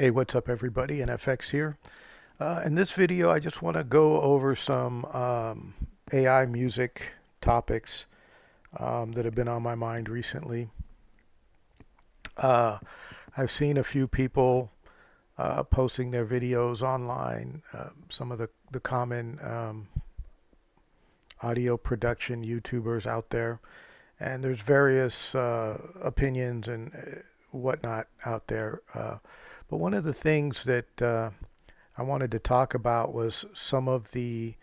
Hey, what's up everybody? NFX here. In this video, I just want to go over some AI music topics that have been on my mind recently. Uh, I've seen a few people posting their videos online, some of the common audio production YouTubers out there, and there's various opinions and whatnot out there. But one of the things that I wanted to talk about was some of the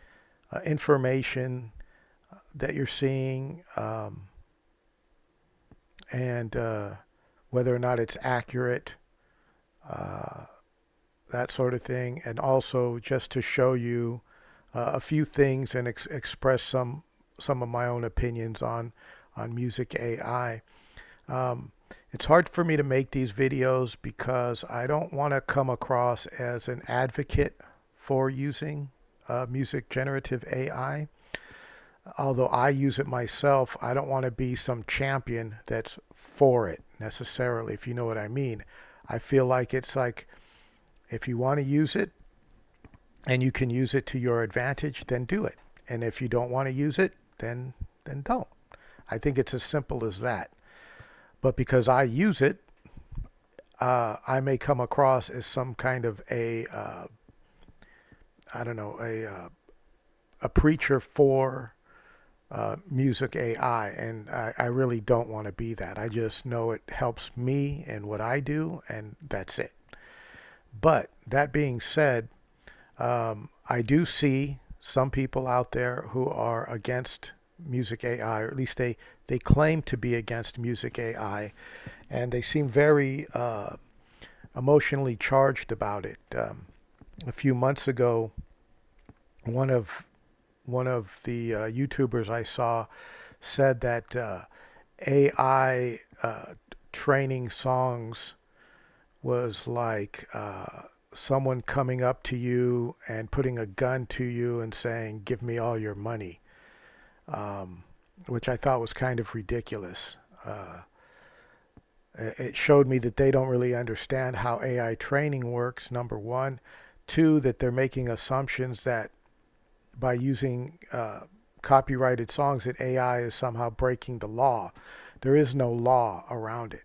information that you're seeing and whether or not it's accurate, uh, that sort of thing, and also just to show you a few things and express some of my own opinions on music AI. Um, it's hard for me to make these videos because I don't want to come across as an advocate for using music generative AI. Although I use it myself, I don't want to be some champion that's for it necessarily, if you know what I mean. I feel like it's like if you want to use it and you can use it to your advantage, then do it. And if you don't want to use it, then don't. I think it's as simple as that. But because I use it, I may come across as some kind of I don't know, a preacher for music AI, and I really don't want to be that. I just know it helps me and what I do, and that's it. But that being said, I do see some people out there who are against music AI, or at least they claim to be against music AI, and they seem very emotionally charged about it. A few months ago, one of one of the YouTubers I saw said that AI training songs was like someone coming up to you and putting a gun to you and saying, "Give me all your money," um, which I thought was kind of ridiculous. It showed me that they don't really understand how AI training works, number one. Two, that they're making assumptions that by using copyrighted songs that AI is somehow breaking the law. There is no law around it,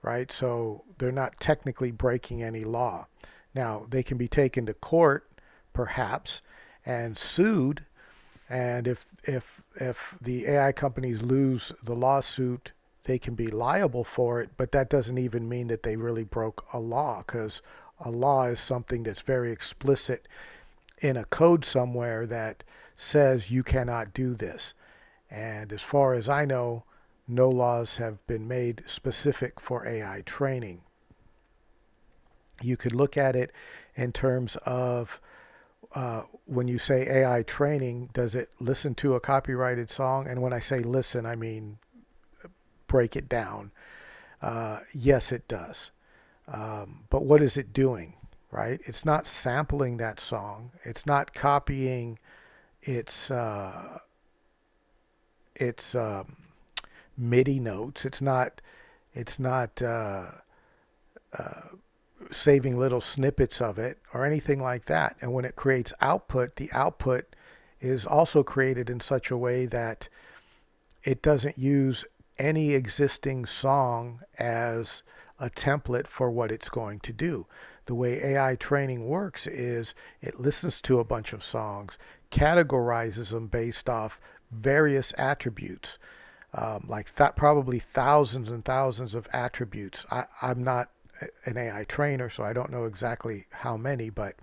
right? So they're not technically breaking any law. Now, they can be taken to court, perhaps, and sued. And if the AI companies lose the lawsuit, they can be liable for it. But that doesn't even mean that they really broke a law, because a law is something that's very explicit in a code somewhere that says you cannot do this. And as far as I know, no laws have been made specific for AI training. You could look at it in terms of when you say AI training, does it listen to a copyrighted song? And when I say listen, I mean break it down. Yes, it does. But what is it doing? Right? It's not sampling that song. It's not copying its its MIDI notes. It's not saving little snippets of it or anything like that. And when it creates output, the output is also created in such a way that it doesn't use any existing song as a template for what it's going to do. The way AI training works is it listens to a bunch of songs, categorizes them based off various attributes, like that, probably thousands and thousands of attributes. I'm not an AI trainer, so I don't know exactly how many, but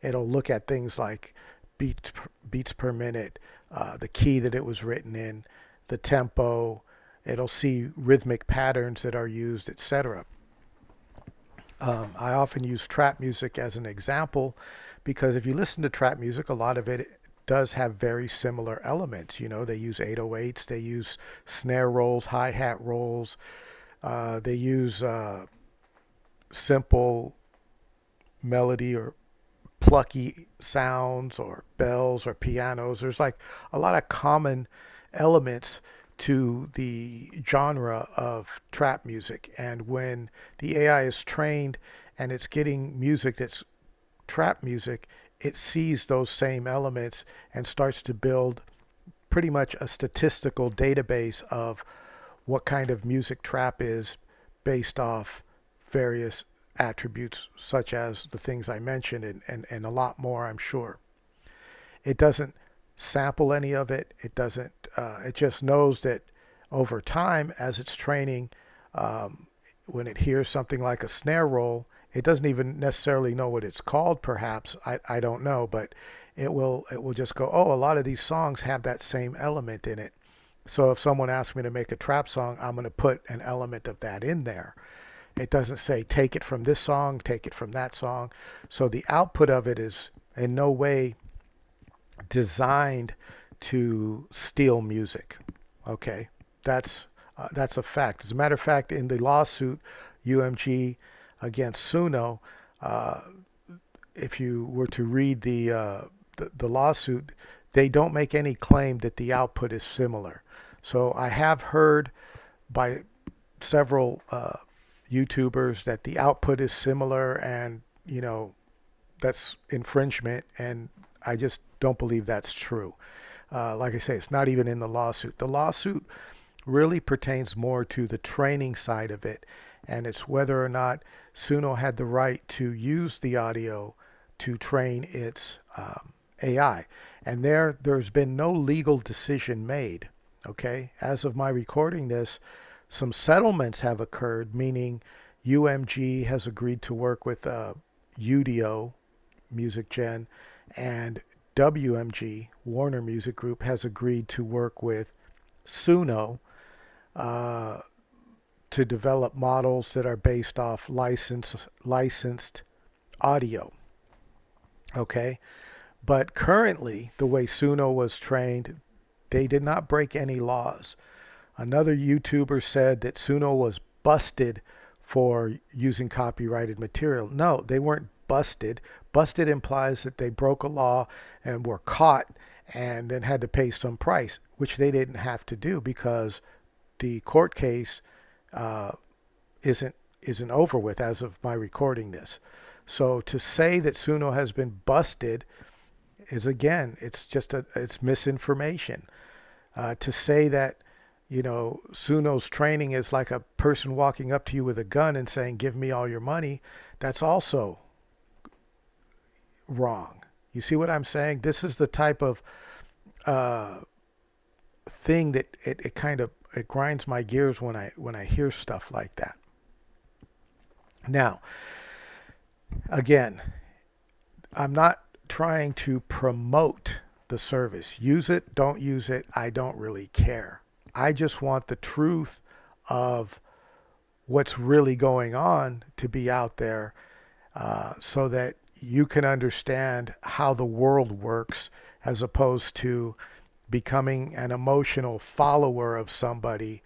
it'll look at things like beats per minute, the key that it was written in, the tempo. It'll see rhythmic patterns that are used, etc. I often use trap music as an example because if you listen to trap music, a lot of it does have very similar elements. You know, they use 808s, they use snare rolls, hi-hat rolls, they use simple melody or plucky sounds or bells or pianos. There's like a lot of common elements to the genre of trap music. And when the AI is trained and it's getting music that's trap music, it sees those same elements and starts to build pretty much a statistical database of what kind of music trap is based off various attributes such as the things I mentioned, and a lot more, I'm sure. It doesn't sample any of it. It doesn't. It just knows that over time, as it's training, when it hears something like a snare roll, it doesn't even necessarily know what it's called. Perhaps I don't know, but it will just go, oh, a lot of these songs have that same element in it. So if someone asks me to make a trap song, I'm going to put an element of that in there. It doesn't say take it from this song, take it from that song. So the output of it is in no way designed to steal music. Okay, that's a fact. As a matter of fact, in the lawsuit UMG against Suno, uh, if you were to read the lawsuit, they don't make any claim that the output is similar. So I have heard by several YouTubers that the output is similar, and that's infringement, and I just don't believe that's true. Like I say, it's not even in the lawsuit. The lawsuit really pertains more to the training side of it, and it's whether or not Suno had the right to use the audio to train its AI. And there's been no legal decision made. Okay, as of my recording this, some settlements have occurred, meaning UMG has agreed to work with Udio Music Gen, and WMG, Warner Music Group, has agreed to work with Suno uh, to develop models that are based off licensed audio. Okay, but currently, the way Suno was trained, they did not break any laws. Another YouTuber said that Suno was busted for using copyrighted material. No, they weren't busted. Busted implies that they broke a law and were caught and then had to pay some price, which they didn't have to do because the court case uh, isn't over with as of my recording this. So to say that Suno has been busted is, again, it's misinformation. To say that Suno's training is like a person walking up to you with a gun and saying, "Give me all your money," that's also wrong. You see what I'm saying? This is the type of uh, thing that it kind of it grinds my gears when I hear stuff like that. Now, again, I'm not trying to promote the service. Use it, don't use it, I don't really care. I just want the truth of what's really going on to be out there, so that you can understand how the world works, as opposed to becoming an emotional follower of somebody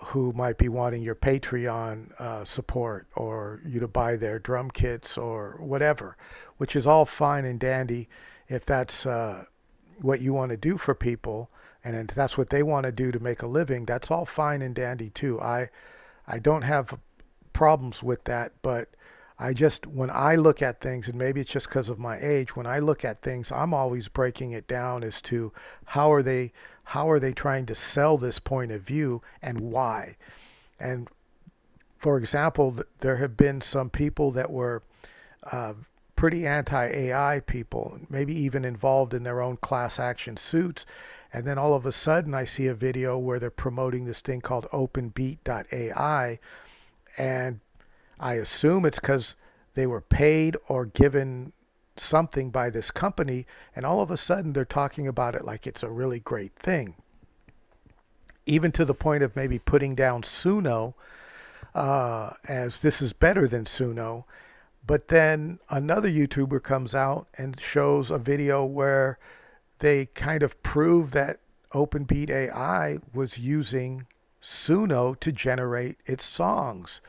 who might be wanting your Patreon support, or you to buy their drum kits or whatever, which is all fine and dandy if that's what you want to do for people, and if that's what they want to do to make a living. That's all fine and dandy too. I don't have problems with that, but when I look at things, and maybe it's just because of my age, when I look at things, I'm always breaking it down as to how are they trying to sell this point of view and why. And for example, there have been some people that were pretty anti-AI people, maybe even involved in their own class action suits. And then all of a sudden I see a video where they're promoting this thing called OpenBeat.ai, and I assume it's because they were paid or given something by this company, and all of a sudden they're talking about it like it's a really great thing. Even to the point of maybe putting down Suno as this is better than Suno. But then another YouTuber comes out and shows a video where they kind of prove that OpenBeat AI was using Suno to generate its songs.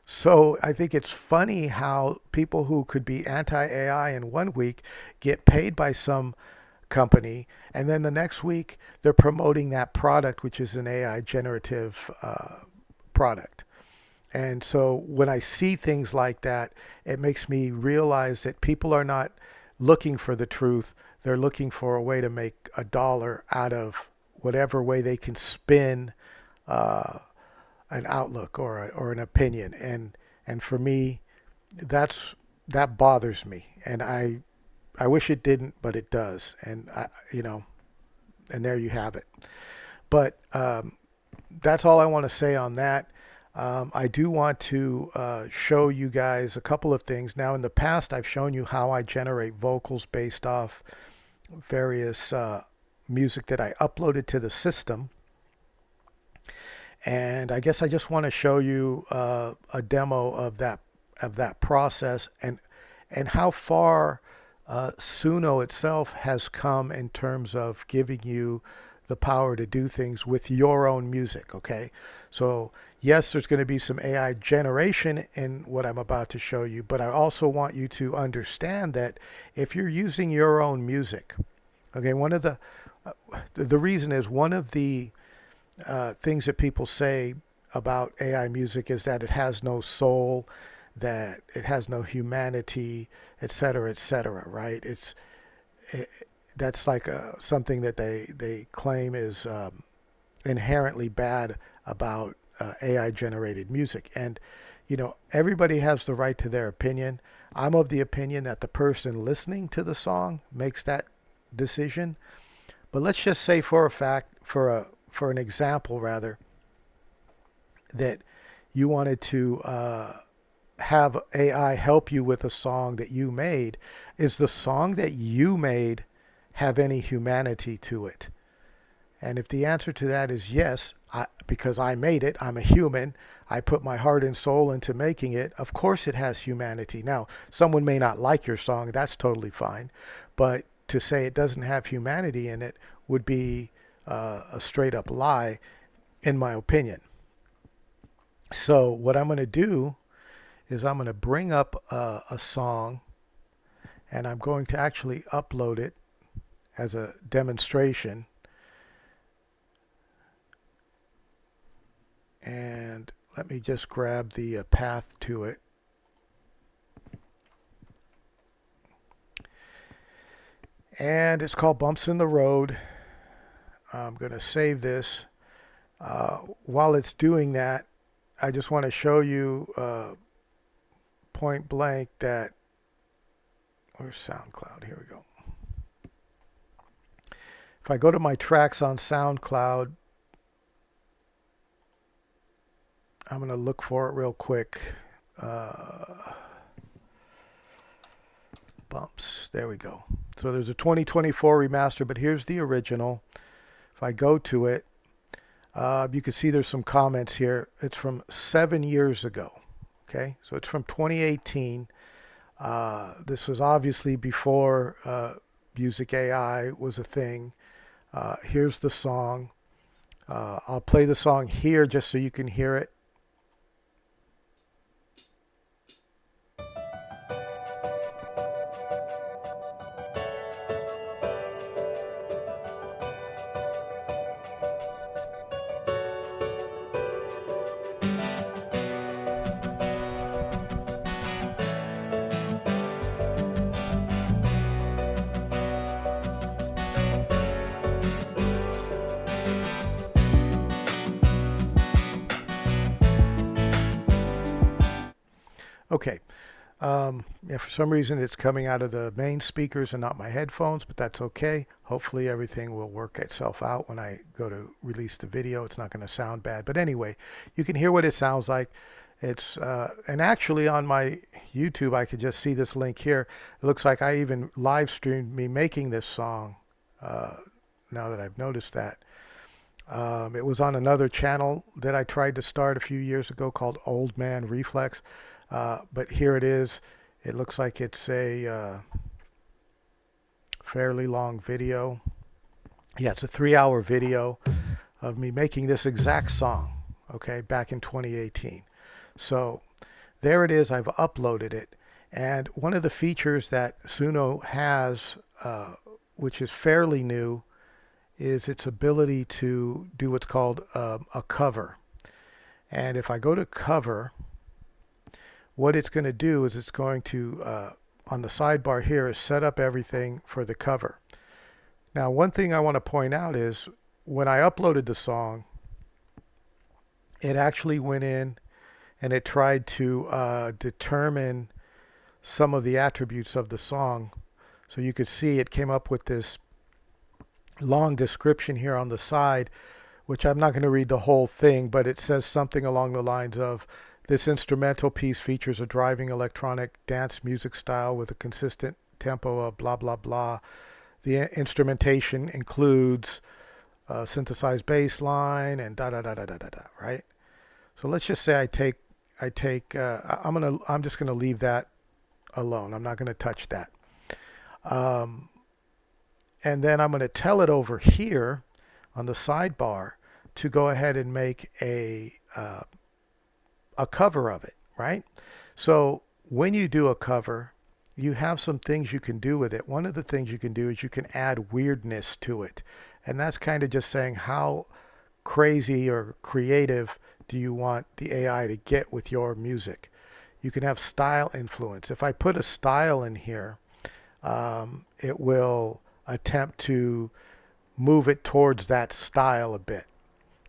So I think it's funny how people who could be anti-AI in one week get paid by some company, and then the next week they're promoting that product, which is an AI generative product. And so when I see things like that, it makes me realize that people are not looking for the truth. They're looking for a way to make a dollar out of whatever way they can spin uh, an outlook or an opinion. And for me, that's that bothers me. And I wish it didn't, but it does. And and there you have it. But that's all I want to say on that. I do want to show you guys a couple of things. Now, in the past, I've shown you how I generate vocals based off various music that I uploaded to the system. And I guess I just want to show you a demo of that process and how far Suno itself has come in terms of giving you the power to do things with your own music. Okay, so yes, there's going to be some AI generation in what I'm about to show you, but I also want you to understand that if you're using your own music, okay, one of the reason is one of the things that people say about AI music is that it has no soul, that it has no humanity, et cetera, right? It, that's like something that they claim is inherently bad about AI generated music. And, everybody has the right to their opinion. I'm of the opinion that the person listening to the song makes that decision. But let's just say for a fact, for an example rather, that you wanted to have AI help you with a song that you made. Is the song that you made have any humanity to it? And if the answer to that is yes, because I made it, I'm a human, I put my heart and soul into making it, of course it has humanity. Now, someone may not like your song, that's totally fine. But to say it doesn't have humanity in it would be a straight up lie, in my opinion. So, what I'm going to do is I'm going to bring up a song and I'm going to actually upload it as a demonstration. And let me just grab the path to it. And it's called Bumps in the Road. I'm going to save this. While it's doing that, I just want to show you point blank that, where's SoundCloud? Here we go. If I go to my tracks on SoundCloud, I'm going to look for it real quick. Bumps. There we go. So there's a 2024 remaster, but here's the original. If I go to it, you can see there's some comments here. It's from 7 years ago. Okay, so it's from 2018. This was obviously before Music AI was a thing. Here's the song. I'll play the song here just so you can hear it. Okay. Yeah, for some reason it's coming out of the main speakers and not my headphones, but that's okay. Hopefully everything will work itself out when I go to release the video. It's not going to sound bad. But anyway, you can hear what it sounds like. It's and actually on my YouTube, I could just see this link here. It looks like I even live streamed me making this song. Now that I've noticed that. It was on another channel that I tried to start a few years ago called Old Man Reflex. But here it is. It looks like it's a fairly long video. Yeah, it's a 3-hour video of me making this exact song, okay, back in 2018. So there it is. I've uploaded it. And one of the features that Suno has, which is fairly new, is its ability to do what's called a cover. And if I go to cover, what it's going to do is it's going to, on the sidebar here, is set up everything for the cover. Now, one thing I want to point out is when I uploaded the song, it actually went in and it tried to determine some of the attributes of the song. So you could see it came up with this long description here on the side, which I'm not going to read the whole thing, but it says something along the lines of, this instrumental piece features a driving electronic dance music style with a consistent tempo of blah, blah, blah. The instrumentation includes synthesized bass line and da da da da da da da, right? So let's just say I'm just gonna leave that alone. I'm not gonna touch that. Um, and then I'm gonna tell it over here on the sidebar to go ahead and make a cover of it, right? So when you do a cover, you have some things you can do with it. One of the things you can do is you can add weirdness to it. And that's kind of just saying how crazy or creative do you want the AI to get with your music. You can have style influence. If I put a style in here, it will attempt to move it towards that style a bit.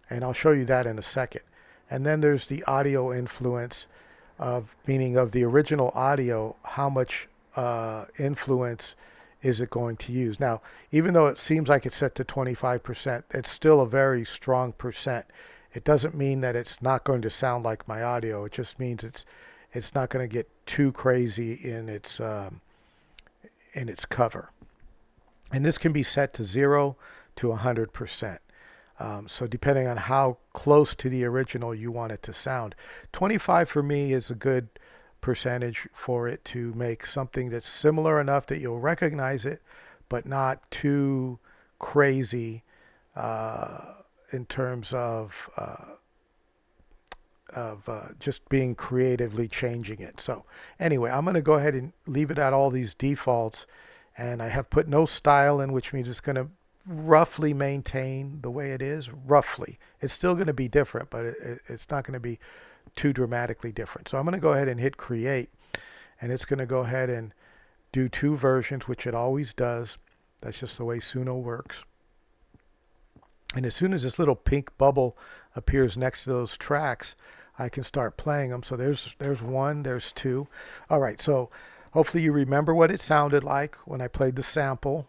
And I'll show you that in a second. And then there's the audio influence of, meaning of the original audio, how much influence is it going to use. Now, even though it seems like it's set to 25%, it's still a very strong percent. It doesn't mean that it's not going to sound like my audio. It just means it's not going to get too crazy in its cover. And this can be set to 0 to 100%. So depending on how close to the original you want it to sound. 25 for me is a good percentage for it to make something that's similar enough that you'll recognize it, but not too crazy in terms of just being creatively changing it. So anyway, I'm going to go ahead and leave it at all these defaults, and I have put no style in, which means it's going to roughly maintain the way it is. Roughly, it's still going to be different, but it's not going to be too dramatically different. So I'm going to go ahead and hit create, and it's going to go ahead and do 2 versions, which it always does. That's just the way Suno works. And as soon as this little pink bubble appears next to those tracks, I can start playing them. So there's 1, there's 2. All right, so hopefully you remember what it sounded like when I played the sample.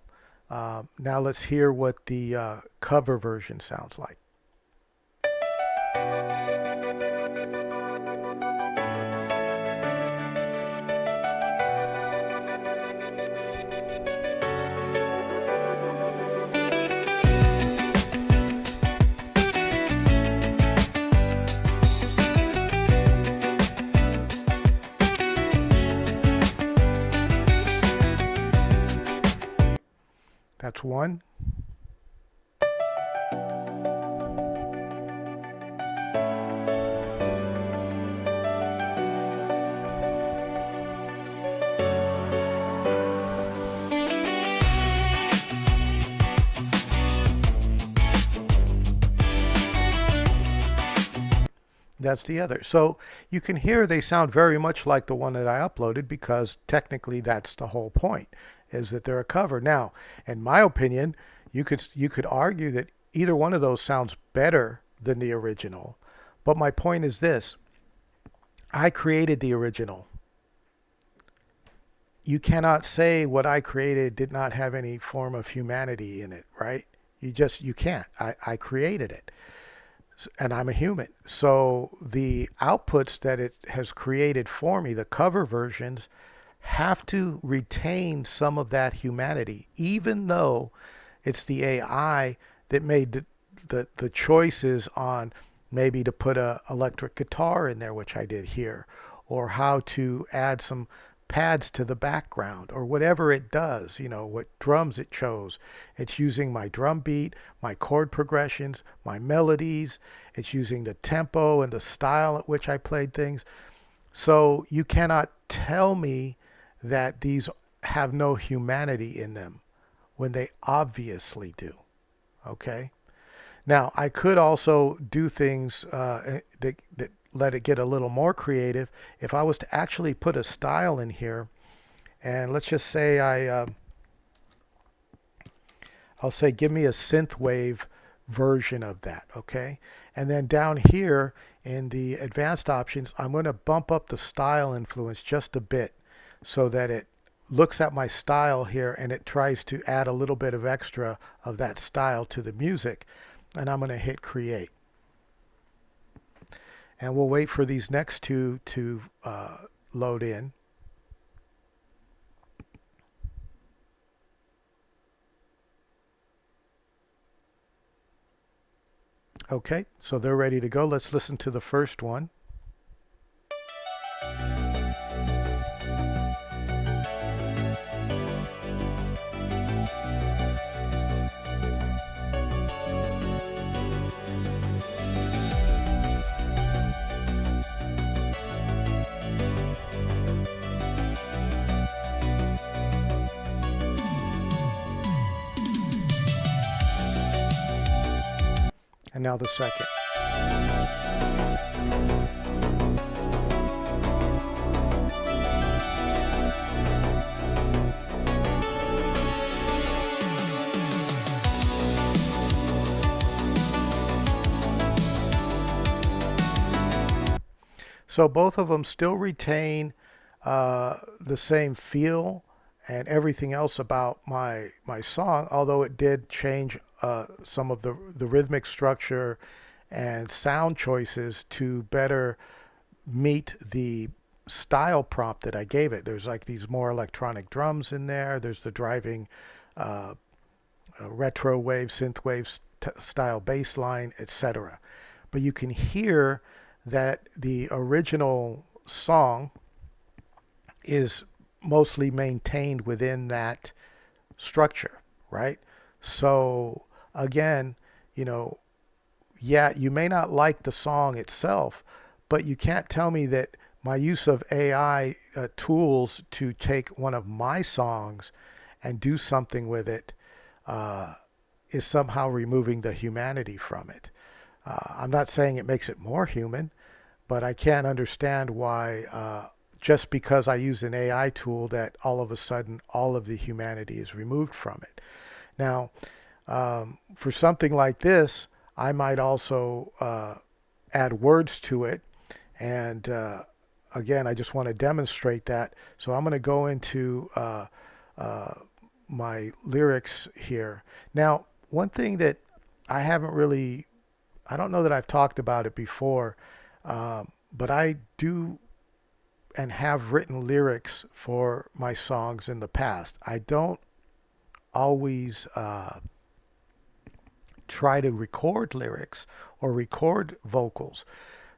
Now let's hear what the cover version sounds like. That's 1. That's the other. So you can hear they sound very much like the one that I uploaded, because technically that's the whole point, is that they're a cover. Now, in my opinion, you could argue that either one of those sounds better than the original. But my point is this: I created the original. You cannot say what I created did not have any form of humanity in it, right? You can't. I created it. And I'm a human. So the outputs that it has created for me, the cover versions, have to retain some of that humanity, even though it's the AI that made the choices on maybe to put a electric guitar in there, which I did here, or how to add some pads to the background, or whatever it does, what drums it chose. It's using my drum beat, my chord progressions, my melodies. It's using the tempo and the style at which I played things. So you cannot tell me that these have no humanity in them when they obviously do. Okay? Now, I could also do things that let it get a little more creative. If I was to actually put a style in here, and let's just say I'll say give me a synthwave version of that, okay? And then down here in the advanced options, I'm going to bump up the style influence just a bit so that it looks at my style here and it tries to add a little bit of extra of that style to the music. And I'm going to hit create. And we'll wait for these next two to load in. Okay, so they're ready to go. Let's listen to the first one. And now the second. So both of them still retain the same feel and everything else about my song, although it did change some of the rhythmic structure and sound choices to better meet the style prompt that I gave it. There's like these more electronic drums in there. There's the driving uh, retro wave, synth wave style bass line, etc. But you can hear that the original song is mostly maintained within that structure, right? So again, you know, yeah, you may not like the song itself, but you can't tell me that my use of AI tools to take one of my songs and do something with it uh, is somehow removing the humanity from it. I'm not saying it makes it more human, but I can't understand why just because I use an AI tool that all of a sudden all of the humanity is removed from it. Now, for something like this, I might also add words to it. And again, I just want to demonstrate that. So I'm going to go into uh, my lyrics here. Now, one thing that I haven't really, I don't know that I've talked about it before, but I do and have written lyrics for my songs in the past. I don't always try to record lyrics or record vocals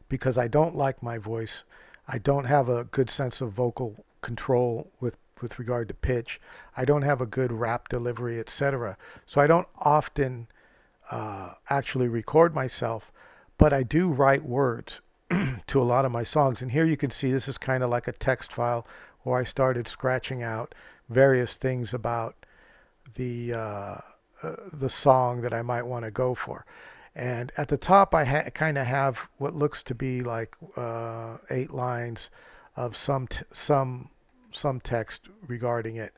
because I don't like my voice. I don't have a good sense of vocal control with regard to pitch. I don't have a good rap delivery, etc. So I don't often actually record myself, but I do write words to a lot of my songs. And here you can see this is kind of like a text file where I started scratching out various things about the song that I might want to go for. And at the top, I kind of have what looks to be like 8 lines of some text regarding it.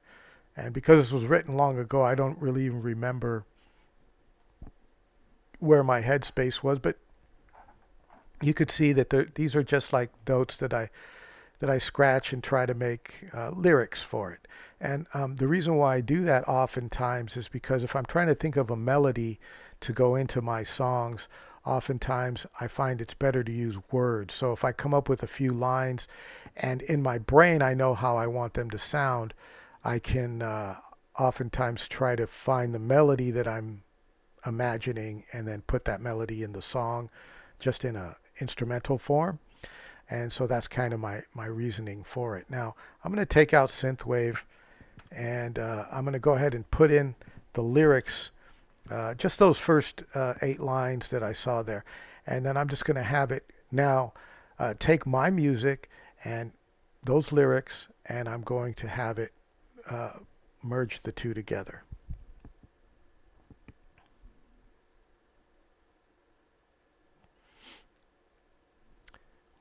And because this was written long ago, I don't really even remember where my headspace was. But you could see that these are just like notes that I scratch and try to make lyrics for it. And the reason why I do that oftentimes is because if I'm trying to think of a melody to go into my songs, oftentimes I find it's better to use words. So if I come up with a few lines and in my brain I know how I want them to sound, I can oftentimes try to find the melody that I'm imagining and then put that melody in the song just in a instrumental form. And so that's kind of my reasoning for it. Now, I'm going to take out synthwave and I'm going to go ahead and put in the lyrics, just those first 8 lines that I saw there. And then I'm just going to have it now take my music and those lyrics, and I'm going to have it merge the two together.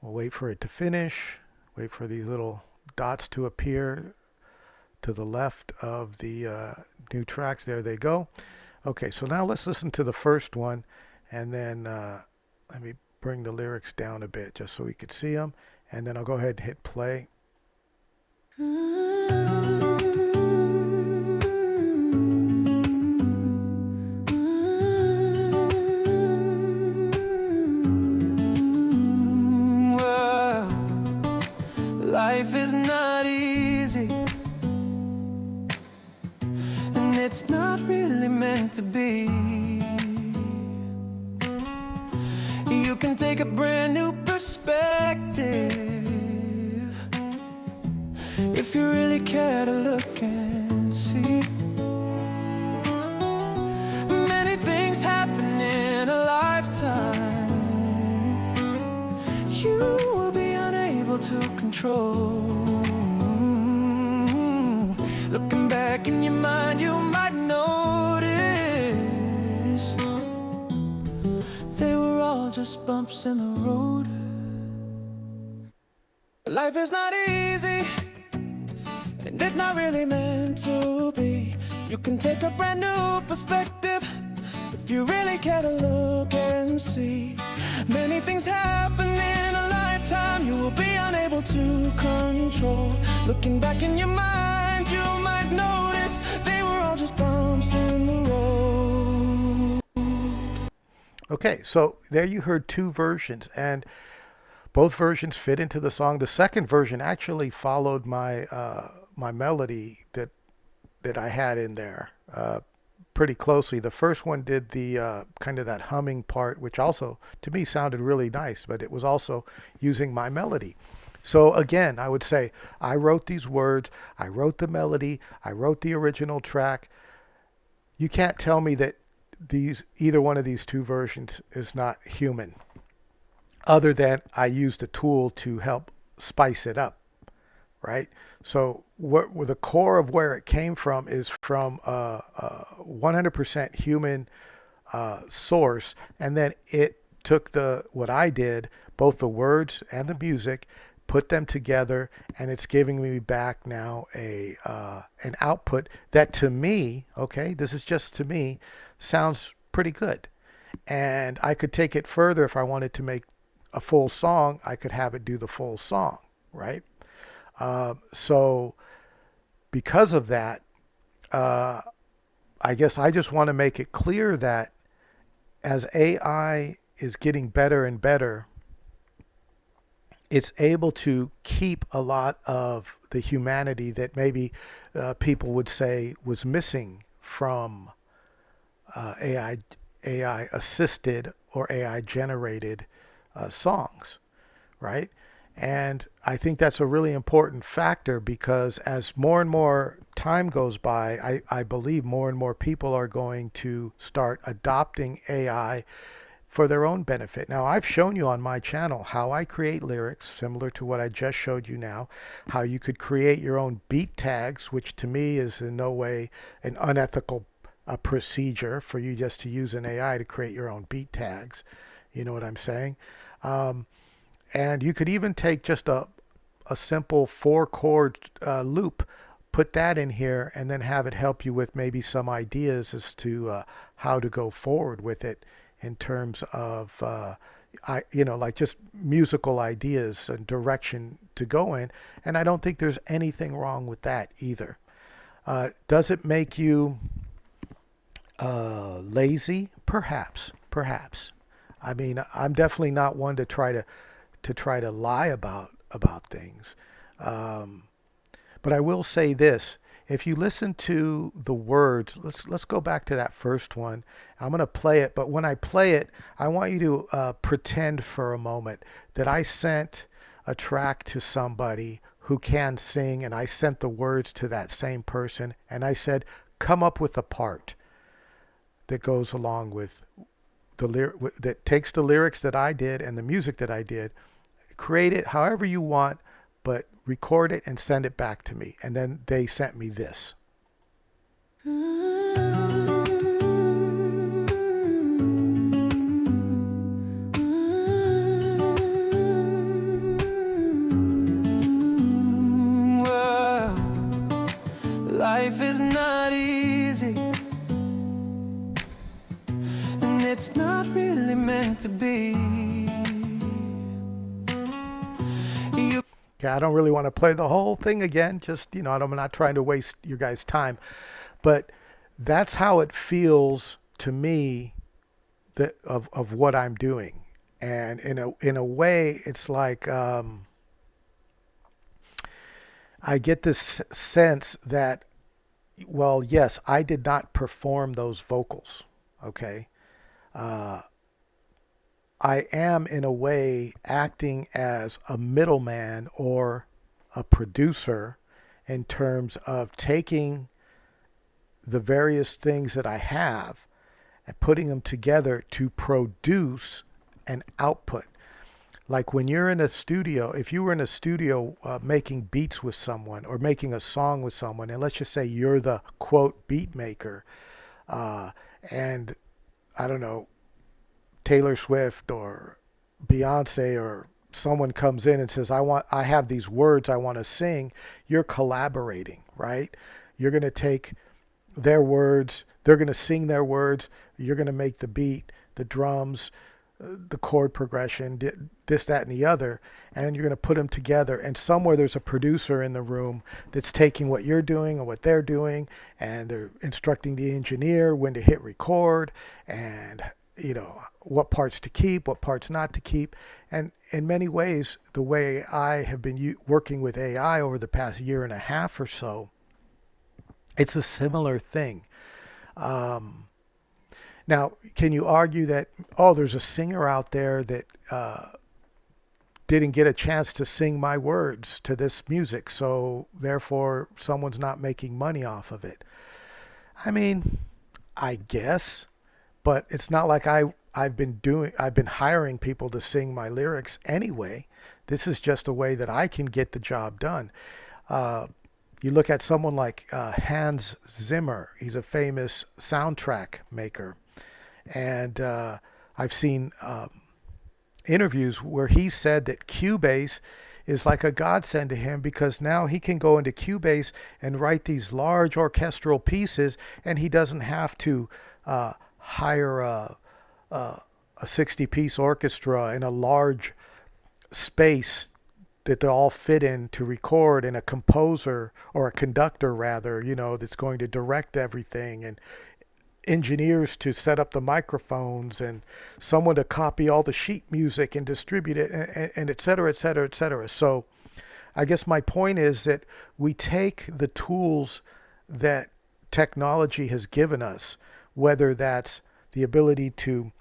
We'll wait for it to finish. Wait for these little dots to appear to the left of the new tracks. There they go. Okay, so now let's listen to the first one, and then let me bring the lyrics down a bit just so we could see them, and then I'll go ahead and hit play. Life is not easy, and it's not really meant to be. You can take a brand new perspective if you really care to look and see. Many things happen in a lifetime you will be unable to control. Looking back in your mind, you might notice they were all just bumps in the road. Life is not easy, and it's not really meant to be. You can take a brand new perspective if you really care to look and see. Many things happen in a lifetime you will be unable to control. Looking back in your mind, you might notice they were all just bumps in the road. Okay, so there you heard two versions, and both versions fit into the song. The second version actually followed my my melody that I had in there pretty closely. The first one did the kind of that humming part, which also to me sounded really nice, but it was also using my melody. So again, I would say I wrote these words, I wrote the melody, I wrote the original track. You can't tell me that either one of these two versions is not human, other than I used a tool to help spice it up, right? So what the core of where it came from is from a 100% human source, and then it took what I did, both the words and the music, put them together, and it's giving me back now an output that to me, okay, this is just to me, sounds pretty good. And I could take it further if I wanted to make a full song. I could have it do the full song, right? So because of that, I guess I just want to make it clear that as AI is getting better and better, it's able to keep a lot of the humanity that maybe people would say was missing from AI assisted or AI generated songs, right? And I think that's a really important factor, because as more and more time goes by, I believe more and more people are going to start adopting AI for their own benefit. Now, I've shown you on my channel how I create lyrics, similar to what I just showed you now, how you could create your own beat tags, which to me is in no way an unethical procedure for you just to use an AI to create your own beat tags. You know what I'm saying? And you could even take just a simple 4-chord loop, put that in here, and then have it help you with maybe some ideas as to how to go forward with it in terms of, like just musical ideas and direction to go in. And I don't think there's anything wrong with that either. Does it make you lazy? Perhaps. I mean, I'm definitely not one to try to lie about things. But I will say this: if you listen to the words, let's go back to that first one. I'm going to play it, but when I play it, I want you to pretend for a moment that I sent a track to somebody who can sing, and I sent the words to that same person, and I said, come up with a part that goes along with that takes the lyrics that I did and the music that I did. Create it however you want, but record it and send it back to me. And then they sent me this. to be. You Okay, I don't really want to play the whole thing again. Just, I'm not trying to waste your guys' time. But that's how it feels to me that of what I'm doing. And in a way, it's like I get this sense that, well, yes, I did not perform those vocals. Okay. Uh, I am, in a way, acting as a middleman or a producer in terms of taking the various things that I have and putting them together to produce an output. Like when you're in a studio, if you were in a studio making beats with someone or making a song with someone, and let's just say you're the quote beat maker, uh, and I don't know, Taylor Swift or Beyonce or someone comes in and says, I have these words I want to sing, you're collaborating, right? You're going to take their words, they're going to sing their words, you're going to make the beat, the drums, the chord progression, this, that, and the other, and you're going to put them together. And somewhere there's a producer in the room that's taking what you're doing and what they're doing, and they're instructing the engineer when to hit record and what parts to keep, what parts not to keep. And in many ways, the way I have been working with AI over the past year and a half or so, it's a similar thing. Um, Now, can you argue that, oh, there's a singer out there that didn't get a chance to sing my words to this music, so therefore someone's not making money off of it? I mean, I guess, but it's not like I've been hiring people to sing my lyrics anyway. This is just a way that I can get the job done. Uh, you look at someone like Hans Zimmer. He's a famous soundtrack maker. And I've seen interviews where he said that Cubase is like a godsend to him because now he can go into Cubase and write these large orchestral pieces, and he doesn't have to hire a 60-piece orchestra in a large space that they all fit in to record, and a composer or a conductor rather, that's going to direct everything, and engineers to set up the microphones, and someone to copy all the sheet music and distribute it, and et cetera, et cetera, et cetera. So I guess my point is that we take the tools that technology has given us, whether that's the ability to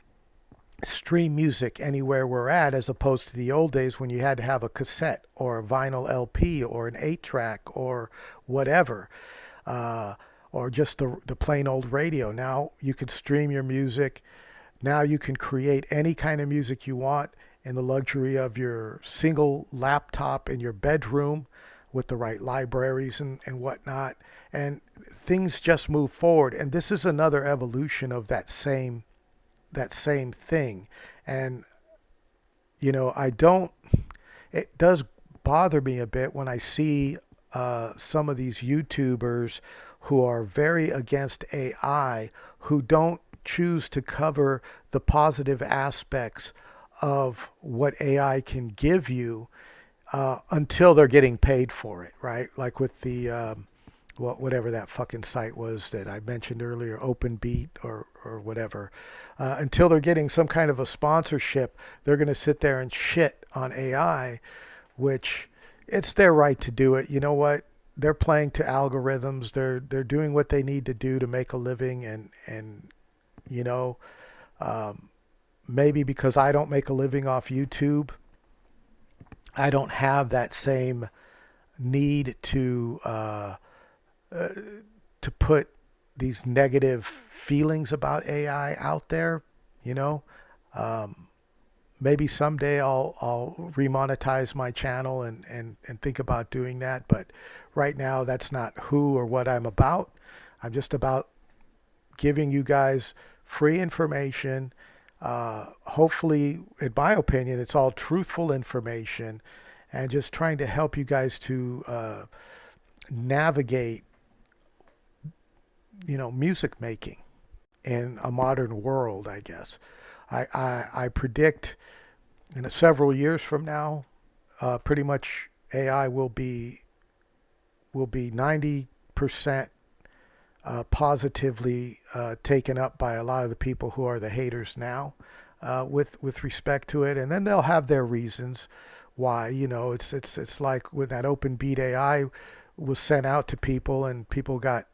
stream music anywhere we're at, as opposed to the old days when you had to have a cassette or a vinyl LP or an 8-track or whatever. Or just the plain old radio. Now you can stream your music. Now you can create any kind of music you want in the luxury of your single laptop in your bedroom with the right libraries and whatnot. And things just move forward. And this is another evolution of that same thing. And it does bother me a bit when I see some of these YouTubers who are very against AI, who don't choose to cover the positive aspects of what AI can give you until they're getting paid for it, right? Like with the whatever that fucking site was that I mentioned earlier, OpenBeat or whatever. Until they're getting some kind of a sponsorship, they're going to sit there and shit on AI, which it's their right to do it. You know what? They're playing to algorithms. They're doing what they need to do to make a living, and maybe because I don't make a living off YouTube, I don't have that same need to put these negative feelings about AI out there. You know, maybe someday I'll remonetize my channel and think about doing that. But right now, that's not who or what I'm about. I'm just about giving you guys free information. Hopefully, in my opinion, it's all truthful information, and just trying to help you guys to navigate, music making in a modern world, I guess. I predict in several years from now, pretty much AI will be 90% positively taken up by a lot of the people who are the haters now, with respect to it, and then they'll have their reasons why. It's like when that Open Beat AI was sent out to people, and people got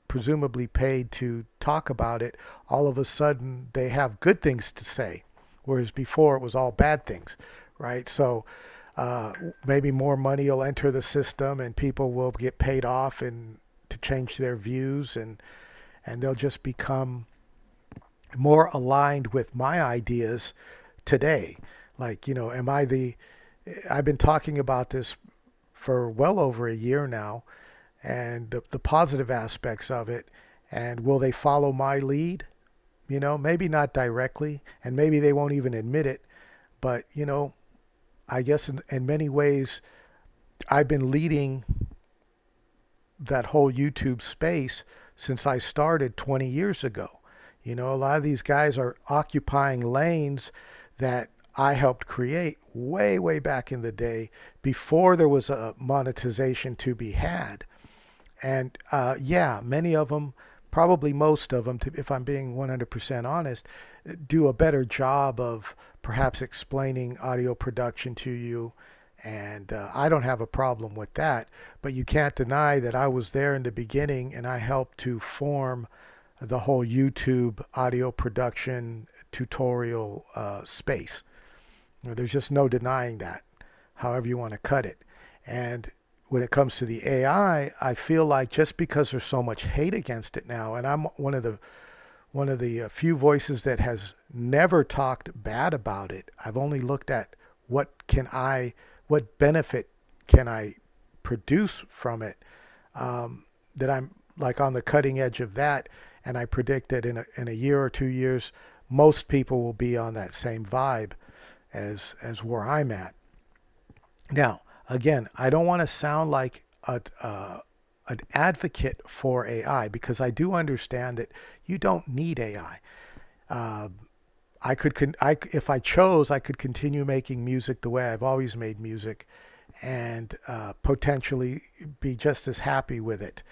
presumably paid to talk about it. All of a sudden, they have good things to say, whereas before it was all bad things, right? So uh, maybe more money will enter the system, and people will get paid off and to change their views, and they'll just become more aligned with my ideas today. Like, am I the I've been talking about this for well over a year now, and the positive aspects of it. And will they follow my lead? Maybe not directly, and maybe they won't even admit it. But, I guess in many ways, I've been leading that whole YouTube space since I started 20 years ago. A lot of these guys are occupying lanes that I helped create way, way back in the day before there was a monetization to be had. And yeah, many of them, probably most of them, if I'm being 100% honest, do a better job of perhaps explaining audio production to you. And I don't have a problem with that. But you can't deny that I was there in the beginning, and I helped to form the whole YouTube audio production tutorial space. There's just no denying that, however you want to cut it. And when it comes to the AI, I feel like just because there's so much hate against it now, and I'm one of the few voices that has never talked bad about it. I've only looked at what benefit can I produce from it. That I'm like on the cutting edge of that, and I predict that in a year or 2 years, most people will be on that same vibe as where I'm at. Now, again, I don't want to sound like an advocate for AI, because I do understand that you don't need AI. If I chose, I could continue making music the way I've always made music, and potentially be just as happy with it.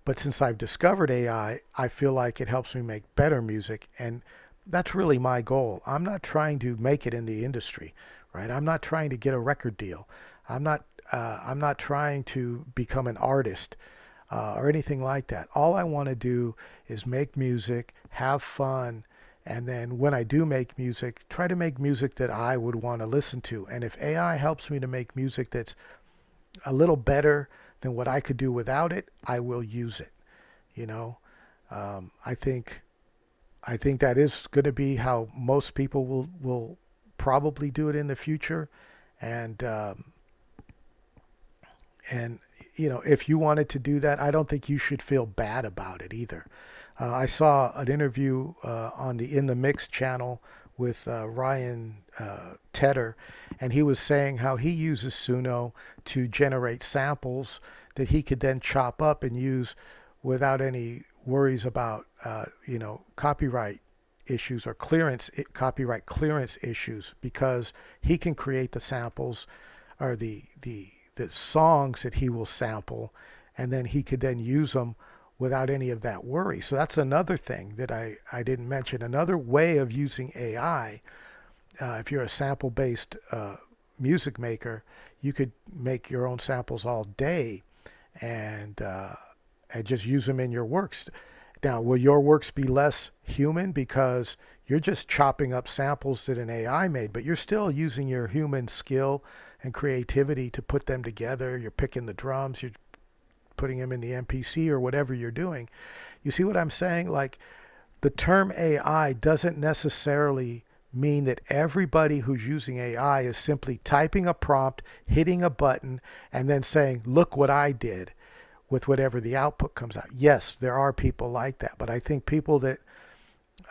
But since I've discovered AI, I feel like it helps me make better music, and that's really my goal. I'm not trying to make it in the industry, right? I'm not trying to get a record deal. I'm not trying to become an artist or anything like that. All I want to do is make music, have fun, and then when I do make music, try to make music that I would want to listen to. And if AI helps me to make music that's a little better than what I could do without it, I will use it. You know, I think that is going to be how most people will probably do it in the future, and and if you wanted to do that, I don't think you should feel bad about it either. I saw an interview on the In the Mix channel with Ryan Tedder, and he was saying how he uses Suno to generate samples that he could then chop up and use without any worries about copyright issues or copyright clearance issues, because he can create the samples or the songs that he will sample, and then he could then use them without any of that worry. So that's another thing that I didn't mention. Another way of using AI, if you're a sample-based music maker, you could make your own samples all day, and just use them in your works. Now, will your works be less human because you're just chopping up samples that an AI made, but you're still using your human skill and creativity to put them together? You're picking the drums, you're putting them in the MPC or whatever you're doing. You see what I'm saying? Like, the term AI doesn't necessarily mean that everybody who's using AI is simply typing a prompt, hitting a button, and then saying, look what I did, with whatever the output comes out. Yes, there are people like that, but I think people that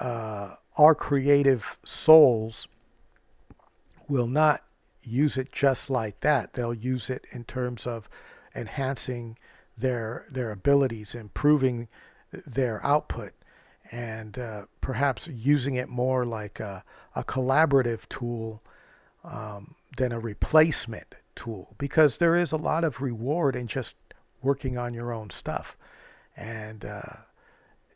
are creative souls will not use it just like that. They'll use it in terms of enhancing their abilities, improving their output. and perhaps using it more like a collaborative tool than a replacement tool, because there is a lot of reward in just working on your own stuff. And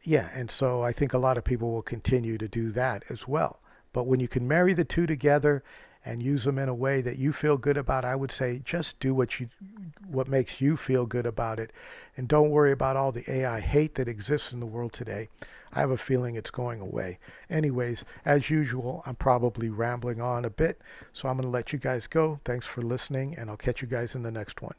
yeah, and so I think a lot of people will continue to do that as well. But when you can marry the two together and use them in a way that you feel good about, I would say just do what makes you feel good about it, and don't worry about all the AI hate that exists in the world today. I have a feeling it's going away. Anyways, as usual, I'm probably rambling on a bit, so I'm going to let you guys go. Thanks for listening, and I'll catch you guys in the next one.